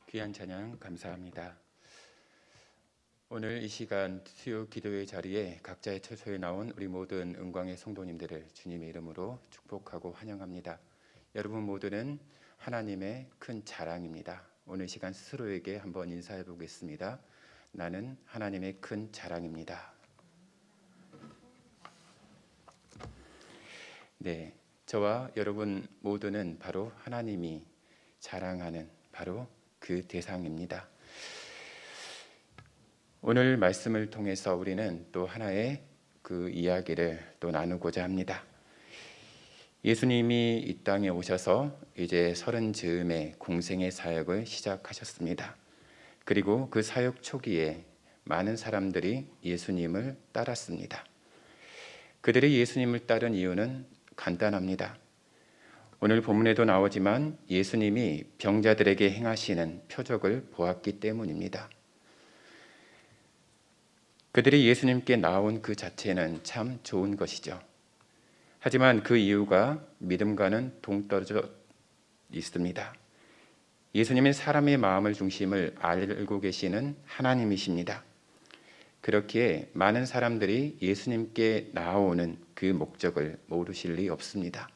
귀한 찬양 감사합니다. 오늘 이 시간 수요 기도의 자리에 각자의 처소에 나온 우리 모든 은광의 성도님들을 주님의 이름으로 축복하고 환영합니다. 여러분 모두는 하나님의 큰 자랑입니다. 오늘 이 시간 스스로에게 한번 인사해 보겠습니다. 나는 하나님의 큰 자랑입니다. 네, 저와 여러분 모두는 바로 하나님이 자랑하는 바로 그 대상입니다. 오늘 말씀을 통해서 우리는 또 하나의 그 이야기를 또 나누고자 합니다. 예수님이 이 땅에 오셔서 이제 30즈음에 공생의 사역을 시작하셨습니다. 그리고 그 사역 초기에 많은 사람들이 예수님을 따랐습니다. 그들이 예수님을 따른 이유는 간단합니다. 오늘 본문에도 나오지만 예수님이 병자들에게 행하시는 표적을 보았기 때문입니다. 그들이 예수님께 나온 그 자체는 참 좋은 것이죠. 하지만 그 이유가 믿음과는 동떨어져 있습니다. 예수님은 사람의 마음의 중심을 알고 계시는 하나님이십니다. 그렇기에 많은 사람들이 예수님께 나오는 그 목적을 모르실 리 없습니다.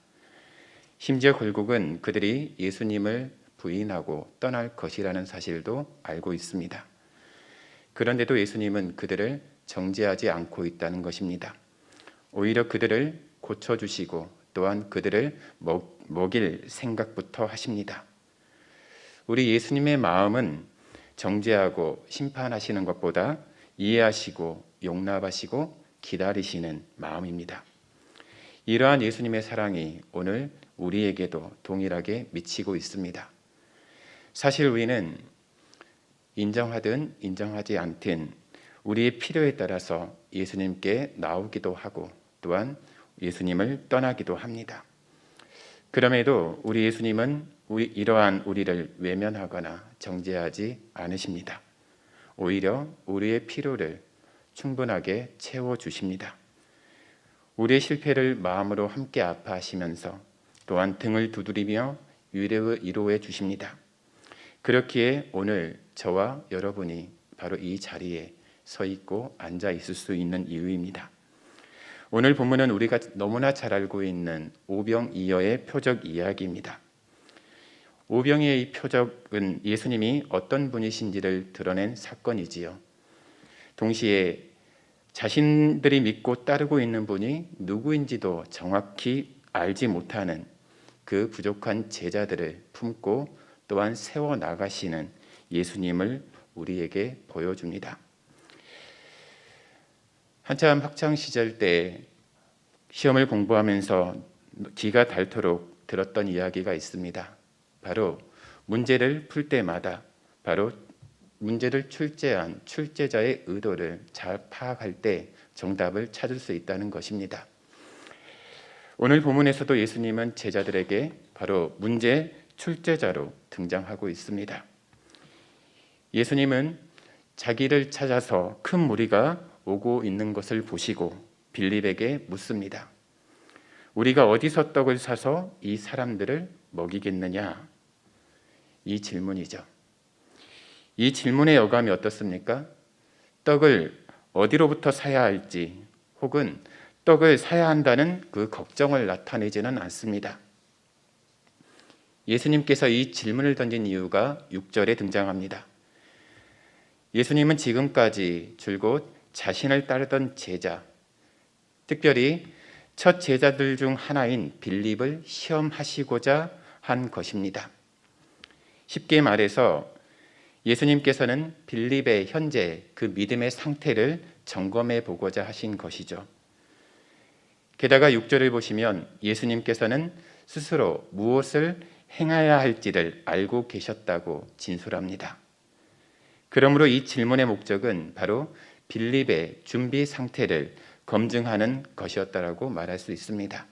심지어 결국은 그들이 예수님을 부인하고 떠날 것이라는 사실도 알고 있습니다. 그런데도 예수님은 그들을 정죄하지 않고 있다는 것입니다. 오히려 그들을 고쳐주시고 또한 그들을 먹일 생각부터 하십니다. 우리 예수님의 마음은 정죄하고 심판하시는 것보다 이해하시고 용납하시고 기다리시는 마음입니다. 이러한 예수님의 사랑이 오늘 우리에게도 동일하게 미치고 있습니다. 사실 우리는 인정하든 인정하지 않든 우리의 필요에 따라서 예수님께 나오기도 하고 또한 예수님을 떠나기도 합니다. 그럼에도 우리 예수님은 이러한 우리를 외면하거나 정죄하지 않으십니다. 오히려 우리의 필요를 충분하게 채워주십니다. 우리의 실패를 마음으로 함께 아파하시면서 또한 등을 두드리며 위로해 주십니다. 그렇기에 오늘 저와 여러분이 바로 이 자리에 서 있고 앉아 있을 수 있는 이유입니다. 오늘 본문은 우리가 너무나 잘 알고 있는 오병이어의 표적 이야기입니다. 오병이어의 이 표적은 예수님이 어떤 분이신지를 드러낸 사건이지요. 동시에 자신들이 믿고 따르고 있는 분이 누구인지도 정확히 알지 못하는 그 부족한 제자들을 품고 또한 세워나가시는 예수님을 우리에게 보여줍니다. 한참 학창시절 때 시험을 공부하면서 기가 닳도록 들었던 이야기가 있습니다. 바로 문제를 풀 때마다 바로 문제를 출제한 출제자의 의도를 잘 파악할 때 정답을 찾을 수 있다는 것입니다. 오늘 본문에서도 예수님은 제자들에게 바로 문제 출제자로 등장하고 있습니다. 예수님은 자기를 찾아서 큰 무리가 오고 있는 것을 보시고 빌립에게 묻습니다. 우리가 어디서 떡을 사서 이 사람들을 먹이겠느냐? 이 질문이죠. 이 질문의 어감이 어떻습니까? 떡을 어디로부터 사야 할지 혹은 떡을 사야 한다는 그 걱정을 나타내지는 않습니다. 예수님께서 이 질문을 던진 이유가 6절에 등장합니다. 예수님은 지금까지 줄곧 자신을 따르던 제자, 특별히 첫 제자들 중 하나인 빌립을 시험하시고자 한 것입니다. 쉽게 말해서 예수님께서는 빌립의 현재 그 믿음의 상태를 점검해 보고자 하신 것이죠. 게다가 6절을 보시면 예수님께서는 스스로 무엇을 행해야 할지를 알고 계셨다고 진술합니다. 그러므로 이 질문의 목적은 바로 빌립의 준비 상태를 검증하는 것이었다라고 말할 수 있습니다.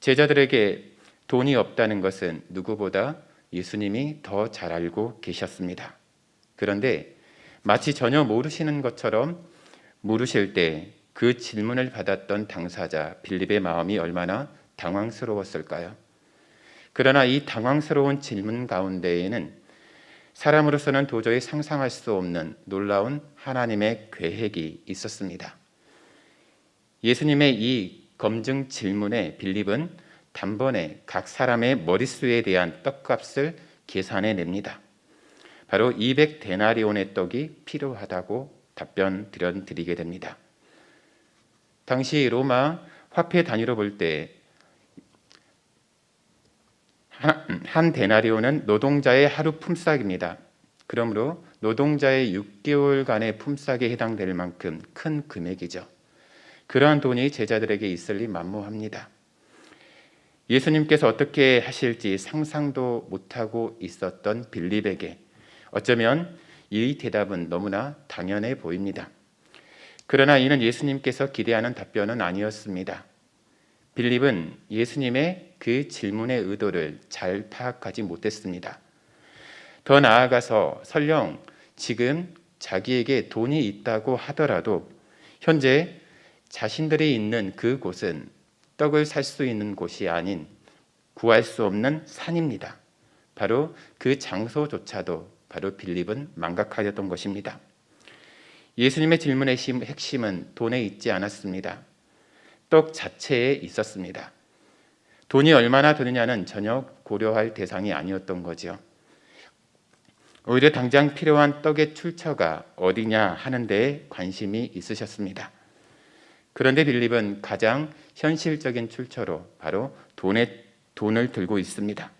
제자들에게 돈이 없다는 것은 누구보다 예수님이 더 잘 알고 계셨습니다. 그런데 마치 전혀 모르시는 것처럼 물으실 때 그 질문을 받았던 당사자 빌립의 마음이 얼마나 당황스러웠을까요? 그러나 이 당황스러운 질문 가운데에는 사람으로서는 도저히 상상할 수 없는 놀라운 하나님의 계획이 있었습니다. 예수님의 이 검증 질문에 빌립은 단번에 각 사람의 머릿수에 대한 떡값을 계산해 냅니다. 바로 200데나리온의 떡이 필요하다고 답변 드리게 됩니다. 당시 로마 화폐 단위로 볼 때 한 데나리온은 노동자의 하루 품삯입니다. 그러므로 노동자의 6개월간의 품삯에 해당될 만큼 큰 금액이죠. 그러한 돈이 제자들에게 있을 리 만무합니다. 예수님께서 어떻게 하실지 상상도 못하고 있었던 빌립에게 어쩌면 이 대답은 너무나 당연해 보입니다. 그러나 이는 예수님께서 기대하는 답변은 아니었습니다. 빌립은 예수님의 그 질문의 의도를 잘 파악하지 못했습니다. 더 나아가서 설령 지금 자기에게 돈이 있다고 하더라도 현재 자신들이 있는 그곳은 떡을 살 수 있는 곳이 아닌 구할 수 없는 산입니다. 바로 그 장소조차도 바로 빌립은 망각하였던 것입니다. 예수님의 질문의 핵심은 돈에 있지 않았습니다. 떡 자체에 있었습니다. 돈이 얼마나 드느냐는 전혀 고려할 대상이 아니었던 거죠. 오히려 당장 필요한 떡의 출처가 어디냐 하는 데에 관심이 있으셨습니다. 그런데 빌립은 가장 현실적인 출처로 바로 돈을 들고 있습니다.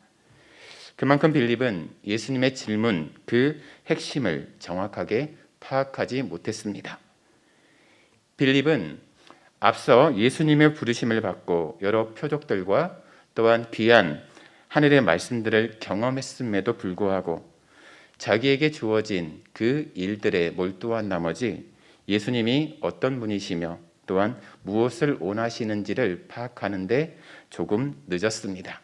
그만큼 빌립은 예수님의 질문 그 핵심을 정확하게 파악하지 못했습니다. 빌립은 앞서 예수님의 부르심을 받고 여러 표적들과 또한 귀한 하늘의 말씀들을 경험했음에도 불구하고 자기에게 주어진 그 일들에 몰두한 나머지 예수님이 어떤 분이시며 또한 무엇을 원하시는지를 파악하는데 조금 늦었습니다.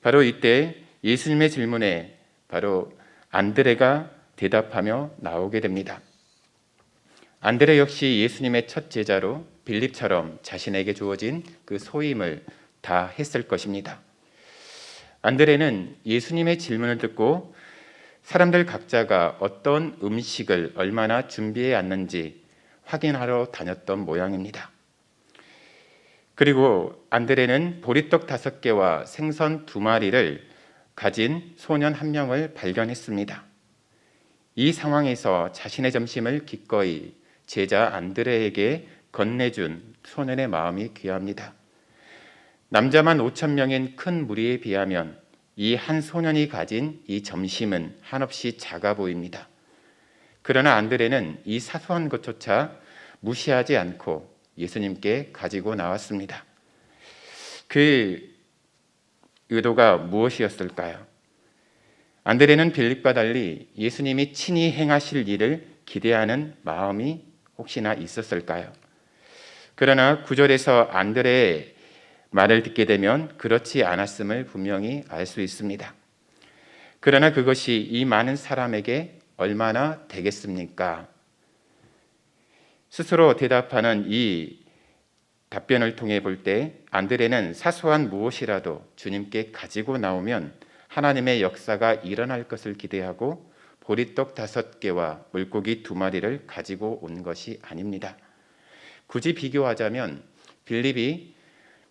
바로 이때 예수님의 질문에 바로 안드레가 대답하며 나오게 됩니다. 안드레 역시 예수님의 첫 제자로 빌립처럼 자신에게 주어진 그 소임을 다 했을 것입니다. 안드레는 예수님의 질문을 듣고 사람들 각자가 어떤 음식을 얼마나 준비해 왔는지 확인하러 다녔던 모양입니다. 그리고 안드레는 보리떡 5개와 생선 2마리를 가진 소년 한 명을 발견했습니다. 이 상황에서 자신의 점심을 기꺼이 제자 안드레에게 건네준 소년의 마음이 귀합니다. 남자만 5,000명인 큰 무리에 비하면 이 한 소년이 가진 이 점심은 한없이 작아 보입니다. 그러나 안드레는 이 사소한 것조차 무시하지 않고 예수님께 가지고 나왔습니다. 그 의도가 무엇이었을까요? 안드레는 빌립과 달리 예수님이 친히 행하실 일을 기대하는 마음이 혹시나 있었을까요? 그러나 9절에서 안드레의 말을 듣게 되면 그렇지 않았음을 분명히 알 수 있습니다. 그러나 그것이 이 많은 사람에게 얼마나 되겠습니까? 스스로 대답하는 이 답변을 통해 볼 때 안드레는 사소한 무엇이라도 주님께 가지고 나오면 하나님의 역사가 일어날 것을 기대하고 보리떡 5개와 물고기 2마리를 가지고 온 것이 아닙니다. 굳이 비교하자면 빌립이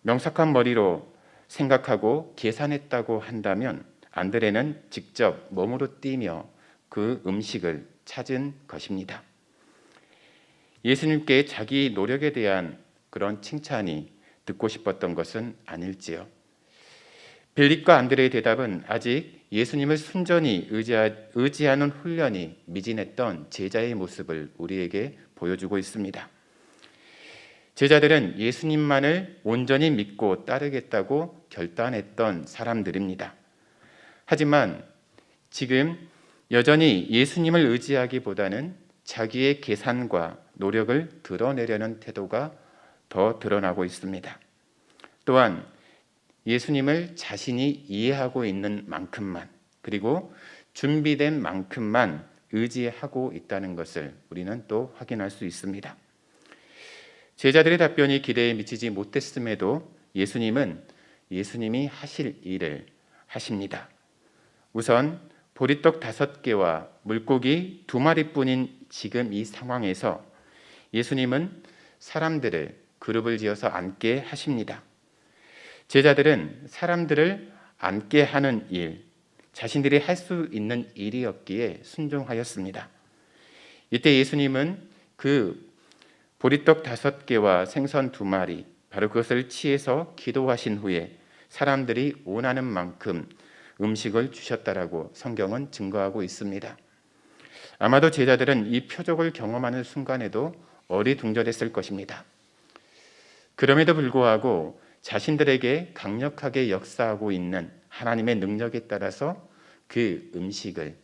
명석한 머리로 생각하고 계산했다고 한다면 안드레는 직접 몸으로 뛰며 그 음식을 찾은 것입니다. 예수님께 자기 노력에 대한 그런 칭찬이 듣고 싶었던 것은 아닐지요. 빌립과 안드레의 대답은 아직 예수님을 순전히 의지하는 훈련이 미진했던 제자의 모습을 우리에게 보여주고 있습니다. 제자들은 예수님만을 온전히 믿고 따르겠다고 결단했던 사람들입니다. 하지만 지금 여전히 예수님을 의지하기보다는 자기의 계산과 노력을 드러내려는 태도가 더 드러나고 있습니다. 또한 예수님을 자신이 이해하고 있는 만큼만 그리고 준비된 만큼만 의지하고 있다는 것을 우리는 또 확인할 수 있습니다. 제자들의 답변이 기대에 미치지 못했음에도 예수님이 하실 일을 하십니다. 우선 보리떡 5개와 물고기 2마리뿐인 지금 이 상황에서 예수님은 사람들을 그룹을 지어서 앉게 하십니다. 제자들은 사람들을 앉게 하는 일, 자신들이 할 수 있는 일이었기에 순종하였습니다. 이때 예수님은 그 보리떡 5개와 생선 2마리, 바로 그것을 취해서 기도하신 후에 사람들이 원하는 만큼 음식을 주셨다라고 성경은 증거하고 있습니다. 아마도 제자들은 이 표적을 경험하는 순간에도 어리둥절했을 것입니다. 그럼에도 불구하고 자신들에게 강력하게 역사하고 있는 하나님의 능력에 따라서 그 음식을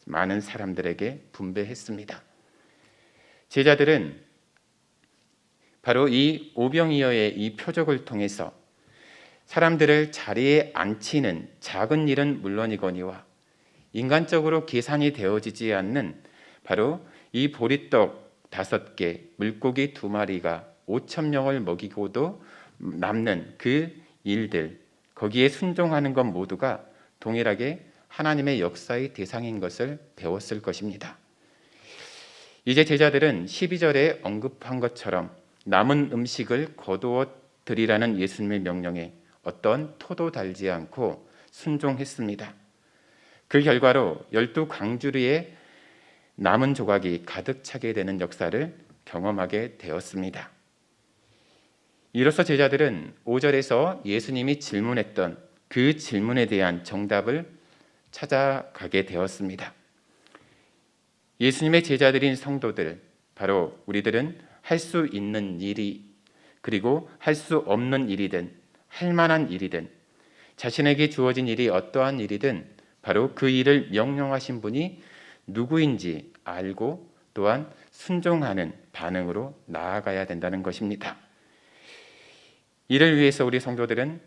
많은 사람들에게 분배했습니다. 제자들은 바로 이 오병이어의 이 표적을 통해서 사람들을 자리에 앉히는 작은 일은 물론이거니와 인간적으로 계산이 되어지지 않는 바로 이 보리떡 5개, 물고기 2마리가 5,000명을 먹이고도 남는 그 일들, 거기에 순종하는 것 모두가 동일하게 하나님의 역사의 대상인 것을 배웠을 것입니다. 이제 제자들은 12절에 언급한 것처럼 남은 음식을 거두어 드리라는 예수님의 명령에 어떤 토도 달지 않고 순종했습니다. 그 결과로 12강주리에 남은 조각이 가득 차게 되는 역사를 경험하게 되었습니다. 이로써 제자들은 5절에서 예수님이 질문했던 그 질문에 대한 정답을 찾아가게 되었습니다. 예수님의 제자들인 성도들, 바로 우리들은 할 수 있는 일이 그리고 할 수 없는 일이든 할 만한 일이든 자신에게 주어진 일이 어떠한 일이든 바로 그 일을 명령하신 분이 누구인지 알고 또한 순종하는 반응으로 나아가야 된다는 것입니다. 이를 위해서 우리 성도들은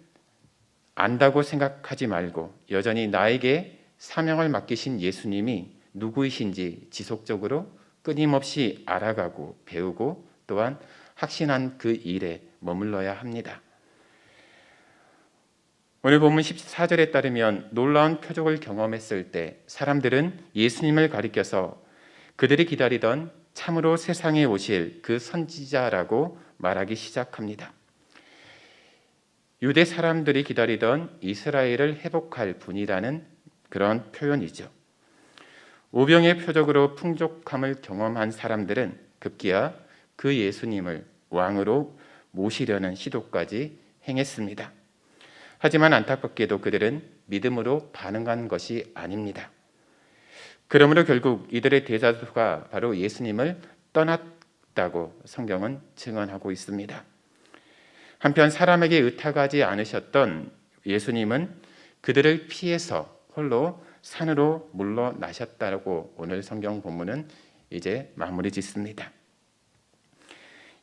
안다고 생각하지 말고 여전히 나에게 사명을 맡기신 예수님이 누구이신지 지속적으로 끊임없이 알아가고 배우고 또한 확신한 그 일에 머물러야 합니다. 오늘 본문 14절에 따르면 놀라운 표적을 경험했을 때 사람들은 예수님을 가리켜서 그들이 기다리던 참으로 세상에 오실 그 선지자라고 말하기 시작합니다. 유대 사람들이 기다리던 이스라엘을 회복할 분이라는 그런 표현이죠. 오병의 표적으로 풍족함을 경험한 사람들은 급기야 그 예수님을 왕으로 모시려는 시도까지 행했습니다. 하지만 안타깝게도 그들은 믿음으로 반응한 것이 아닙니다. 그러므로 결국 이들의 대다수가 바로 예수님을 떠났다고 성경은 증언하고 있습니다. 한편 사람에게 의탁하지 않으셨던 예수님은 그들을 피해서 홀로 산으로 물러나셨다고 오늘 성경 본문은 이제 마무리 짓습니다.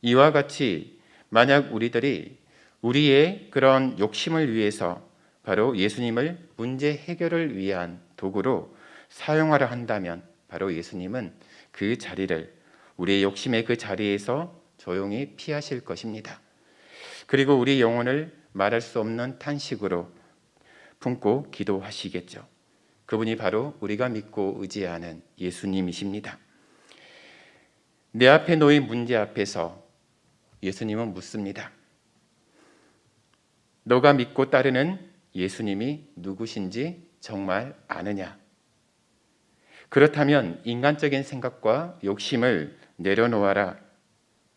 이와 같이 만약 우리들이 우리의 그런 욕심을 위해서 바로 예수님을 문제 해결을 위한 도구로 사용하려 한다면 바로 예수님은 그 자리를 우리의 욕심의 그 자리에서 조용히 피하실 것입니다. 그리고 우리 영혼을 말할 수 없는 탄식으로 품고 기도하시겠죠. 그분이 바로 우리가 믿고 의지하는 예수님이십니다. 내 앞에 놓인 문제 앞에서 예수님은 묻습니다. 너가 믿고 따르는 예수님이 누구신지 정말 아느냐? 그렇다면 인간적인 생각과 욕심을 내려놓아라.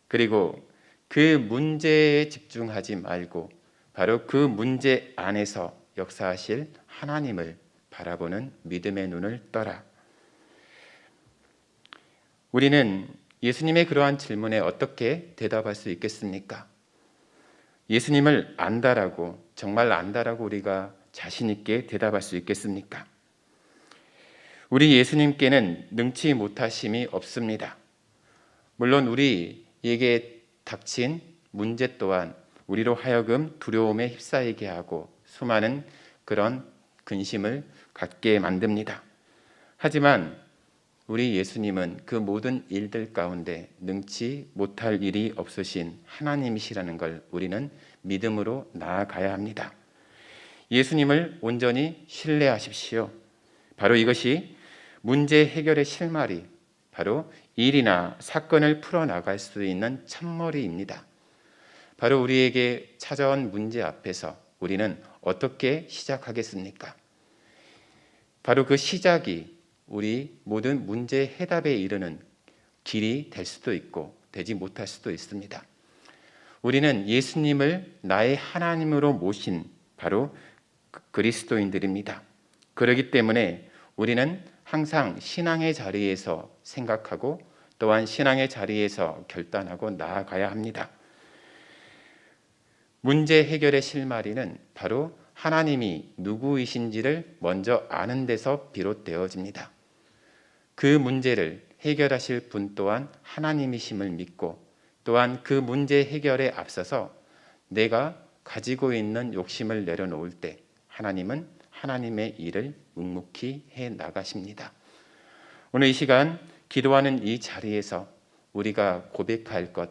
그리고 그 문제에 집중하지 말고 바로 그 문제 안에서 역사하실 하나님을 바라보는 믿음의 눈을 떠라. 우리는 예수님의 그러한 질문에 어떻게 대답할 수 있겠습니까? 예수님을 안다라고, 정말 안다라고 우리가 자신 있게 대답할 수 있겠습니까? 우리 예수님께는 능치 못하심이 없습니다. 물론 우리에게 닥친 문제 또한 우리로 하여금 두려움에 휩싸이게 하고 수많은 그런 근심을 갖게 만듭니다. 하지만 우리 예수님은 그 모든 일들 가운데 능치 못할 일이 없으신 하나님이시라는 걸 우리는 믿음으로 나아가야 합니다. 예수님을 온전히 신뢰하십시오. 바로 이것이 문제 해결의 실마리, 바로 일이나 사건을 풀어나갈 수 있는 첫머리입니다. 바로 우리에게 찾아온 문제 앞에서 우리는 어떻게 시작하겠습니까? 바로 그 시작이 우리 모든 문제 해답에 이르는 길이 될 수도 있고 되지 못할 수도 있습니다. 우리는 예수님을 나의 하나님으로 모신 바로 그리스도인들입니다. 그렇기 때문에 우리는 항상 신앙의 자리에서 생각하고 또한 신앙의 자리에서 결단하고 나아가야 합니다. 문제 해결의 실마리는 바로 하나님이 누구이신지를 먼저 아는 데서 비롯되어집니다. 그 문제를 해결하실 분 또한 하나님이심을 믿고 또한 그 문제 해결에 앞서서 내가 가지고 있는 욕심을 내려놓을 때 하나님은 하나님의 일을 묵묵히 해 나가십니다. 오늘 이 시간 기도하는 이 자리에서 우리가 고백할 것,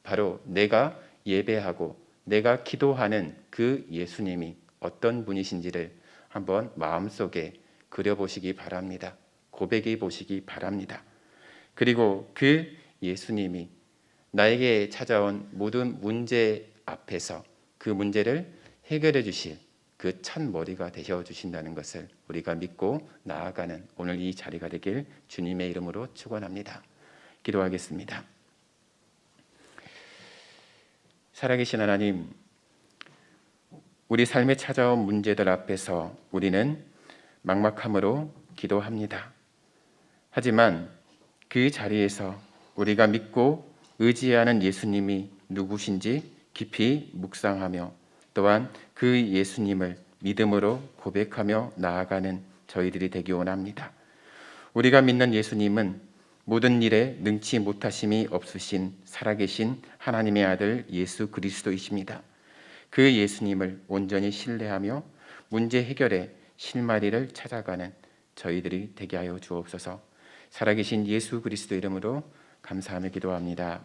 바로 내가 예배하고 내가 기도하는 그 예수님이 어떤 분이신지를 한번 마음속에 그려보시기 바랍니다. 고백해 보시기 바랍니다. 그리고 그 예수님이 나에게 찾아온 모든 문제 앞에서 그 문제를 해결해 주실 그 첫머리가 되셔 주신다는 것을 우리가 믿고 나아가는 오늘 이 자리가 되길 주님의 이름으로 축원합니다. 기도하겠습니다. 살아계신 하나님, 우리 삶에 찾아온 문제들 앞에서 우리는 막막함으로 기도합니다. 하지만 그 자리에서 우리가 믿고 의지하는 예수님이 누구신지 깊이 묵상하며 또한 그 예수님을 믿음으로 고백하며 나아가는 저희들이 되기 원합니다. 우리가 믿는 예수님은 모든 일에 능치 못하심이 없으신 살아계신 하나님의 아들 예수 그리스도이십니다. 그 예수님을 온전히 신뢰하며 문제 해결의 실마리를 찾아가는 저희들이 되게 하여 주옵소서. 살아계신 예수 그리스도 이름으로 감사하며 기도합니다.